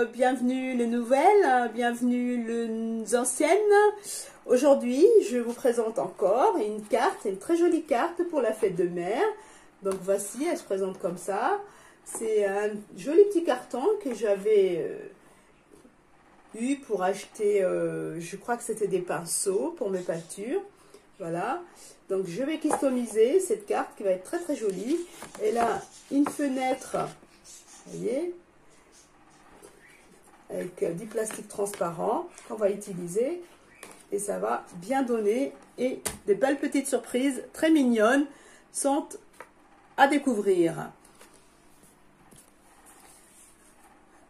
bienvenue les nouvelles, bienvenue les anciennes. Aujourd'hui, je vous présente encore une carte, une très jolie carte pour la fête de mer. Donc voici, elle se présente comme ça. C'est un joli petit carton que j'avais eu pour acheter, je crois que c'était des pinceaux pour mes peintures. Voilà, donc je vais customiser cette carte qui va être très très jolie. Elle a une fenêtre, vous voyez, avec du plastique transparent qu'on va utiliser. Et ça va bien donner. Et des belles petites surprises très mignonnes sont à découvrir.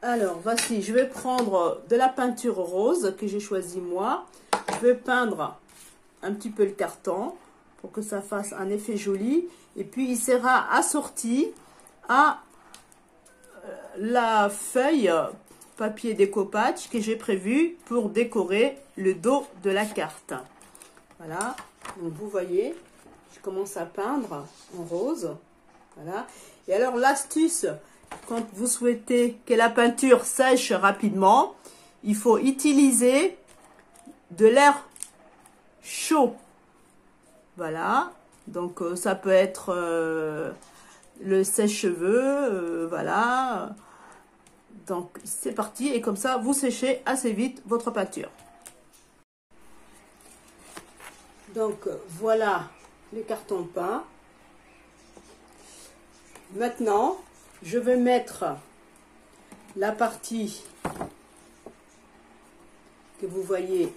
Alors, voici, je vais prendre de la peinture rose que j'ai choisi moi. Je vais peindre un petit peu le carton pour que ça fasse un effet joli. Et puis, il sera assorti à la feuille papier découpage que j'ai prévu pour décorer le dos de la carte. Voilà, donc vous voyez, je commence à peindre en rose. Voilà, et alors l'astuce, quand vous souhaitez que la peinture sèche rapidement, il faut utiliser de l'air chaud. Voilà, donc ça peut être le sèche-cheveux, voilà. Donc c'est parti, et comme ça vous séchez assez vite votre peinture. Donc voilà les cartons peints. Maintenant je vais mettre la partie que vous voyez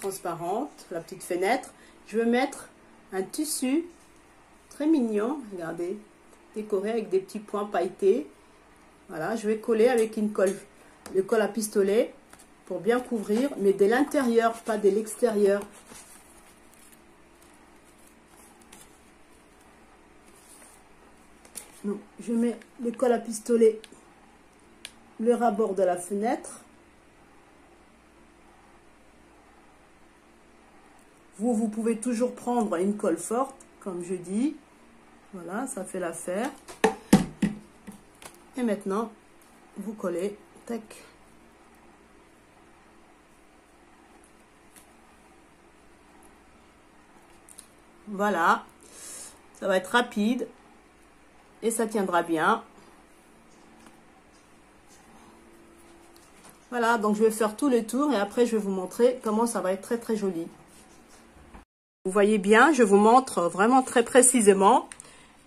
transparente, la petite fenêtre. Je vais mettre un tissu très mignon, regardez, décoré avec des petits points pailletés. Voilà, je vais coller avec une colle, le colle à pistolet pour bien couvrir, mais de l'intérieur, pas de l'extérieur. Donc, je mets le colle à pistolet, le ras-bord de la fenêtre. Vous pouvez toujours prendre une colle forte, comme je dis. Voilà, ça fait l'affaire. Et maintenant, vous collez, tac. Voilà, ça va être rapide et ça tiendra bien. Voilà, donc je vais faire tout le tour et après je vais vous montrer comment ça va être très très joli. Vous voyez bien, je vous montre vraiment très précisément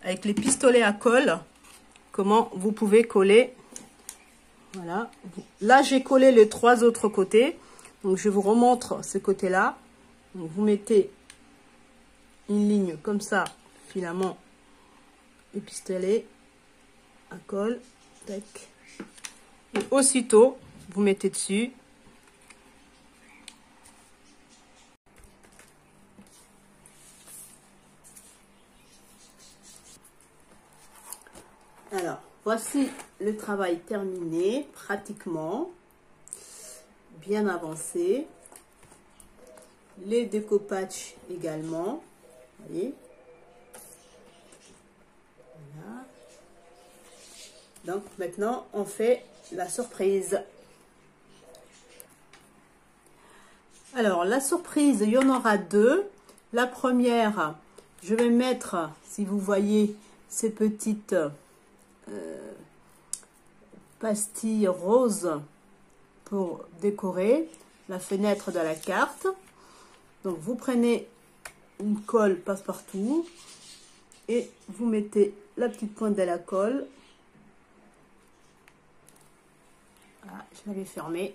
avec les pistolets à colle comment vous pouvez coller. Voilà, là j'ai collé les trois autres côtés, donc je vous remontre ce côté-là. Vous mettez une ligne comme ça, finalement, et pistolet à colle, tac. Et aussitôt, vous mettez dessus. Alors, voici le travail terminé, pratiquement, bien avancé. Les découpages également, vous voyez. Voilà. Donc, maintenant, on fait la surprise. Alors, la surprise, il y en aura deux. La première, je vais mettre, si vous voyez, ces petites pastilles roses pour décorer la fenêtre de la carte. Donc vous prenez une colle passe-partout et vous mettez la petite pointe de la colle. Voilà, je l'avais fermée.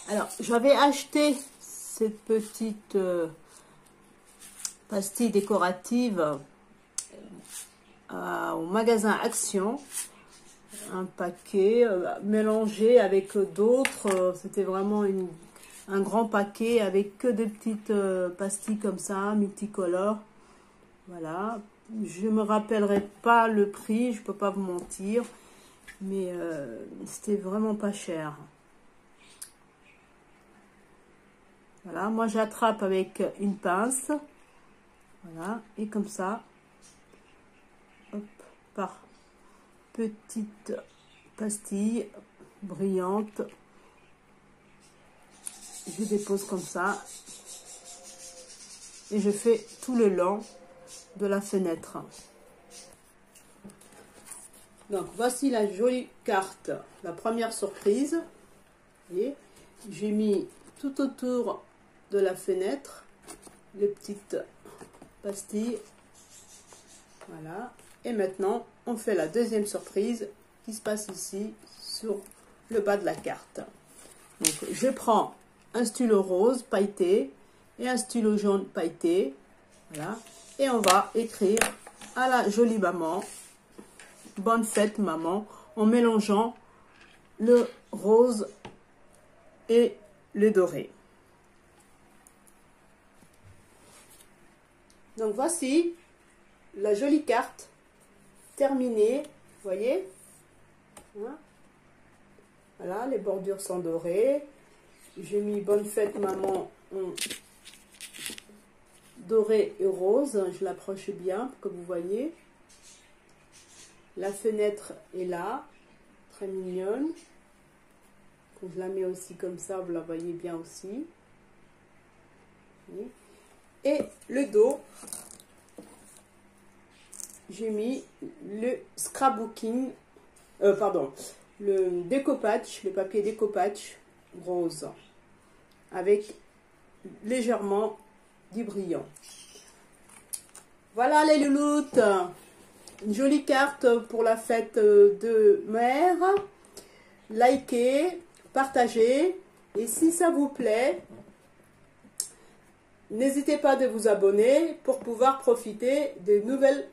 Alors, j'avais acheté cette petite pastille décorative au magasin Action. Un paquet mélangé avec d'autres. C'était vraiment un grand paquet avec que de petites pastilles comme ça, multicolores. Voilà. Je me rappellerai pas le prix, je peux pas vous mentir. Mais c'était vraiment pas cher. Voilà, moi j'attrape avec une pince. Voilà, et comme ça, hop, par petites pastilles brillantes, je dépose comme ça. Et je fais tout le long de la fenêtre. Donc voici la jolie carte, la première surprise. Vous voyez, j'ai mis tout autour de la fenêtre les petites pastilles. Voilà. Et maintenant, on fait la deuxième surprise qui se passe ici sur le bas de la carte. Donc je prends un stylo rose pailleté et un stylo jaune pailleté. Voilà. Et on va écrire à la jolie maman, bonne fête maman, en mélangeant le rose et le doré. Donc voici la jolie carte terminée, vous voyez, voilà, les bordures sont dorées. J'ai mis bonne fête maman en doré et rose, je l'approche bien pour que vous voyez. La fenêtre est là, très mignonne. Donc, je la mets aussi comme ça, vous la voyez bien aussi. Et le dos, j'ai mis le scrapbooking, le découpage, le papier découpage rose, avec légèrement du brillant. Voilà les louloutes, une jolie carte pour la fête de mère. Likez, partagez, et si ça vous plaît, n'hésitez pas de vous abonner pour pouvoir profiter des nouvelles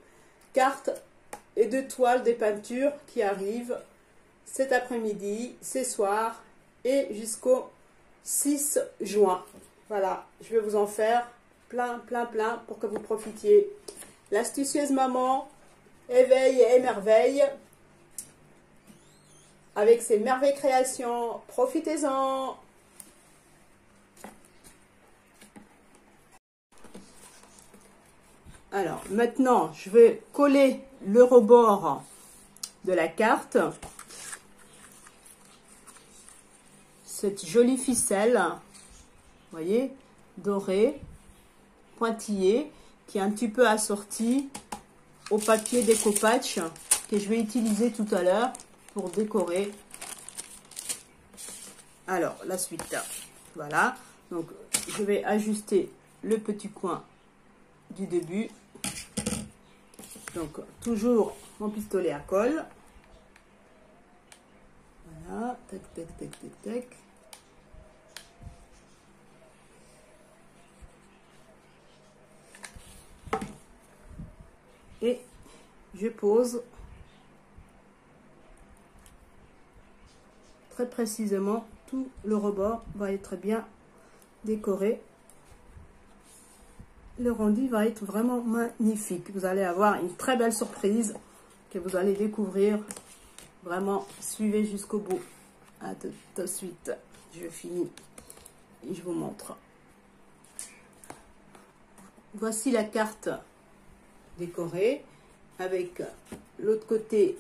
cartes et de toiles, des peintures qui arrivent cet après-midi, ce soir et jusqu'au 6 juin. Voilà, je vais vous en faire plein pour que vous profitiez. L'astucieuse maman éveille et émerveille avec ses merveilles créations. Profitez-en! Alors, maintenant, je vais coller le rebord de la carte. Cette jolie ficelle, vous voyez, dorée, pointillée, qui est un petit peu assortie au papier découpage que je vais utiliser tout à l'heure pour décorer. Alors, la suite, voilà. Donc, je vais ajuster le petit coin du début. Donc, toujours mon pistolet à colle. Voilà, tac, tac, tac, tac, tac. Et je pose très précisément, tout le rebord va être bien décoré. Le rendu va être vraiment magnifique. Vous allez avoir une très belle surprise que vous allez découvrir. Vraiment, suivez jusqu'au bout. À tout de suite. Je finis et je vous montre. Voici la carte décorée avec l'autre côté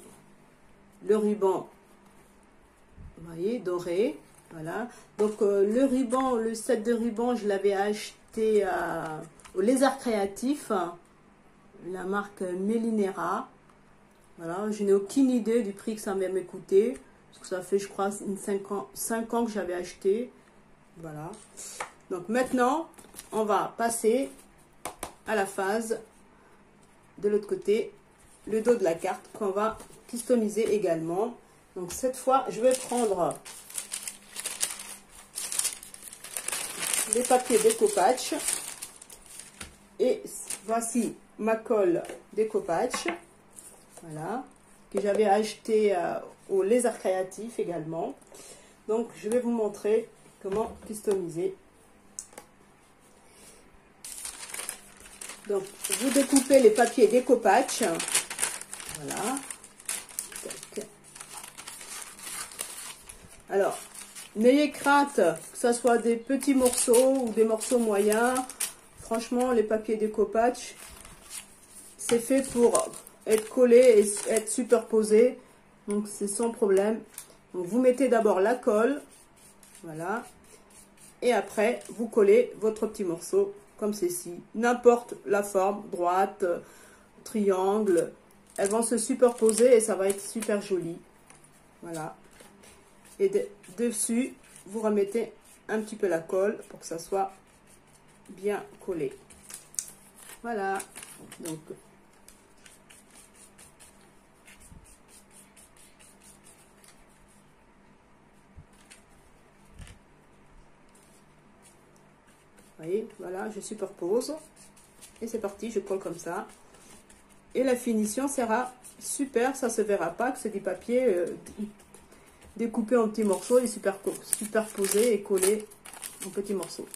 le ruban, vous voyez, doré. Voilà. Donc le ruban, le set de ruban, je l'avais acheté au Lézard Créatif, la marque Melinera. Voilà, je n'ai aucune idée du prix que ça va me coûter, parce que ça fait, je crois, 5 ans que j'avais acheté. Voilà. Donc maintenant, on va passer à la phase de l'autre côté, le dos de la carte qu'on va customiser également. Donc cette fois, je vais prendre les papiers découpage et voici ma colle découpage, voilà, que j'avais acheté au Lézard Créatif également. Donc je vais vous montrer comment customiser. Donc vous découpez les papiers découpage, voilà. Alors n'ayez crainte que ce soit des petits morceaux ou des morceaux moyens. Franchement, les papiers découpage, c'est fait pour être collé et être superposé. Donc, c'est sans problème. Donc, vous mettez d'abord la colle. Voilà. Et après, vous collez votre petit morceau comme ceci. N'importe la forme, droite, triangle. Elles vont se superposer et ça va être super joli. Voilà. Et dessus, vous remettez un petit peu la colle pour que ça soit bien collé. Voilà. Donc, vous voyez, voilà, je superpose. Et c'est parti, je colle comme ça. Et la finition sera super, ça se verra pas que c'est du papier découpé en petits morceaux et superposé et collé en petits morceaux.